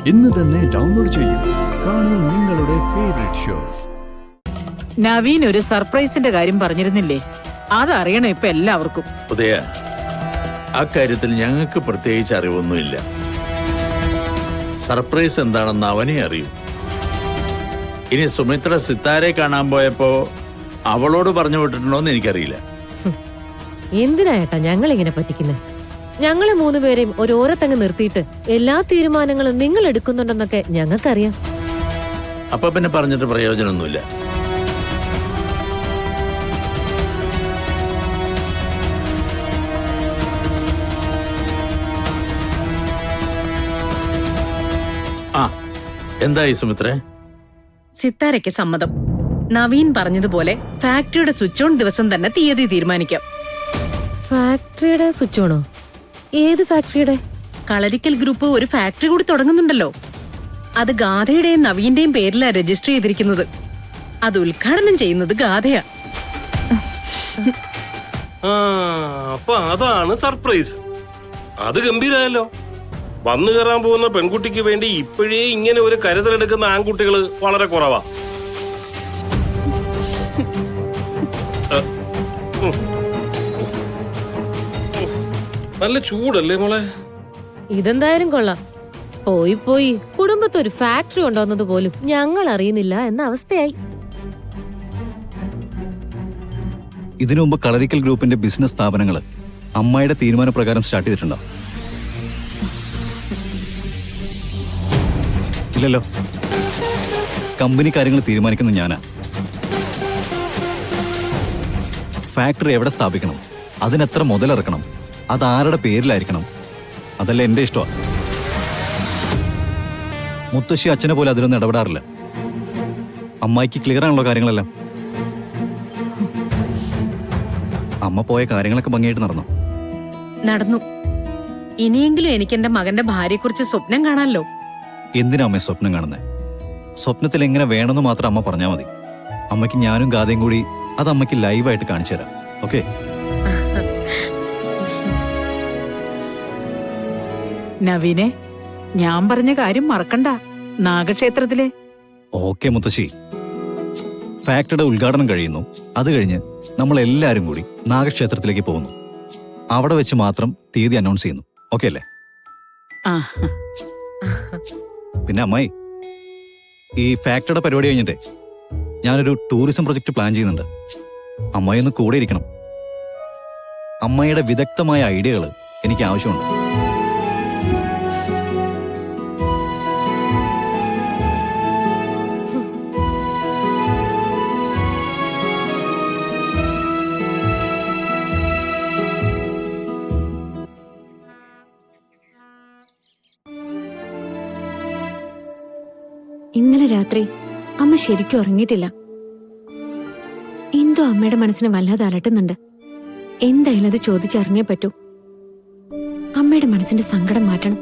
ഇന്ന് തന്നെ ഡൗൺലോഡ് ചെയ്യൂ. കാണൂ നിങ്ങളുടെ ഫേവറേറ്റ് ഷോസ്. നവീൻ ഒരു സർപ്രൈസിന്റെ കാര്യം പറഞ്ഞിരുന്നില്ലേ? അതറിയണം ഇപ്പൊ എല്ലാവർക്കും. ഉദയ, അക്കാര്യത്തിൽ ഞങ്ങൾക്ക് പ്രത്യേകിച്ച് അറിവൊന്നുമില്ല. സർപ്രൈസ് എന്താണെന്ന് അവനെ അറിയൂ. ഇനി സുമിത്ര സിത്താരെ കാണാൻ പോയപ്പോ അവളോട് പറഞ്ഞു വിട്ടിട്ടുണ്ടോന്ന് എനിക്കറിയില്ല. എന്തിനാ ഏട്ടാ ഞങ്ങൾ ഇങ്ങനെ പറ്റിക്കുന്നത്? ഞങ്ങളെ മൂന്നുപേരെയും ഓരോരത്തങ്ങ് നിർത്തിയിട്ട് എല്ലാ തീരുമാനങ്ങളും നിങ്ങൾ എടുക്കുന്നുണ്ടെന്നൊക്കെ ഞങ്ങൾക്കറിയാം. അപ്പൊ പിന്നെ പറഞ്ഞിട്ട് പ്രയോജനമൊന്നുമില്ല. ആ, എന്തായി സുമിത്രേ? സിത്താരയ്ക്ക് സമ്മതം. നവീൻ പറഞ്ഞതുപോലെ ഫാക്ടറിയുടെ സ്വിച്ച് ഓൺ ദിവസം തന്നെ തീയതി തീരുമാനിക്കാം. ഫാക്ടറിയുടെ സ്വിച്ച് ഓണോ? ഏത് ഫാക്ടറിയുടെ? കളരിക്കൽ ഗ്രൂപ്പ് ഒരു ഫാക്ടറി കൂടി തുടങ്ങുന്നുണ്ടല്ലോ. അത് ഗാഥയുടെയും നവീന്റെയും പേരിലാ രജിസ്റ്റർ ചെയ്തിരിക്കുന്നത്. അത് ഉദ്ഘാടനം ചെയ്യുന്നത് ഗാഥയാ. അപ്പൊ അതാണ് സർപ്രൈസ്. അത് ഗംഭീരമല്ലോ. വന്നു കയറാൻ പോകുന്ന പെൺകുട്ടിക്ക് വേണ്ടി ഇപ്പോഴേ ഇങ്ങനെ ഒരു കരുതലെടുക്കുന്ന ആൺകുട്ടികൾ വളരെ കുറവാ. നല്ല ചൂടല്ലേ മോളെ? ഇതെന്തായാലും കൊള്ളാം. പോയി പോയി കുടുംബത്ത് ഒരു ഫാക്ടറി ഉണ്ടോന്നത് പോലും ഞങ്ങൾ അറിയുന്നില്ല എന്ന അവസ്ഥയായി. ഇതിനു മുമ്പ് കളരിക്കൽ ഗ്രൂപ്പിന്റെ ബിസിനസ് സ്ഥാപനങ്ങൾ അമ്മയുടെ തീരുമാനപ്രകാരം സ്റ്റാർട്ട് ചെയ്തിട്ടുണ്ടോ? ഇല്ലല്ലോ. കമ്പനി കാര്യങ്ങൾ തീരുമാനിക്കുന്നത് ഞാനാ. ഫാക്ടറി എവിടെ സ്ഥാപിക്കണം, അതിനെത്ര മുതലിറക്കണം, അത് ആരുടെ പേരിലായിരിക്കണം, അതല്ല എന്റെ ഇഷ്ടമാണ്. മുത്തശ്ശി അച്ഛനെ പോലെ അതിലൊന്നും ഇടപെടാറില്ല. അമ്മായിക്ക് ക്ലിയർ ആണല്ലോ കാര്യങ്ങളെല്ലാം. അമ്മ പോയ കാര്യങ്ങളൊക്കെ ഭംഗിയായിട്ട് നടന്നു. ഇനിയെങ്കിലും എനിക്ക് എന്റെ മകന്റെ ഭാര്യയെക്കുറിച്ച് സ്വപ്നം കാണാമല്ലോ. എന്തിനാ അമ്മ സ്വപ്നം കാണുന്നത്? സ്വപ്നത്തിൽ എങ്ങനെ വേണമെന്ന് മാത്രം അമ്മ പറഞ്ഞാൽ മതി. അമ്മയ്ക്ക് ഞാനും ഗാഥയും കൂടി അത് അമ്മയ്ക്ക് ലൈവായിട്ട് കാണിച്ചു തരാം. ഓക്കെ? നവീനെ, ഞാൻ പറഞ്ഞ കാര്യം മറക്കണ്ട. നാഗക്ഷേത്രത്തിലെ. ഓക്കെ മുത്തശ്ശി. ഫാക്ടറിയുടെ ഉദ്ഘാടനം കഴിയുന്നു. അത് കഴിഞ്ഞ് നമ്മൾ എല്ലാവരും കൂടി നാഗക്ഷേത്രത്തിലേക്ക് പോകുന്നു. അവിടെ വെച്ച് മാത്രം തീയതി അനൗൺസ് ചെയ്യുന്നു. ഓക്കെ അല്ലേ? പിന്നെ അമ്മായി, ഈ ഫാക്ടറിയുടെ പരിപാടി കഴിഞ്ഞിട്ടേ ഞാനൊരു ടൂറിസം പ്രൊജക്ട് പ്ലാൻ ചെയ്യുന്നുണ്ട്. അമ്മായി ഒന്ന് കൂടെ ഇരിക്കണം. അമ്മയുടെ വിദഗ്ധമായ ഐഡിയകൾ എനിക്ക് ആവശ്യമുണ്ട്. ഇന്നലെ രാത്രി അമ്മ ശരിക്കും ഉറങ്ങിയിട്ടില്ല. എന്തോ അമ്മയുടെ മനസ്സിനെ വല്ലാതെ അലട്ടുന്നുണ്ട്. എന്തായാലും അത് ചോദിച്ചറിഞ്ഞേ പറ്റൂ. അമ്മയുടെ മനസ്സിന്റെ സങ്കടം മാറ്റണം.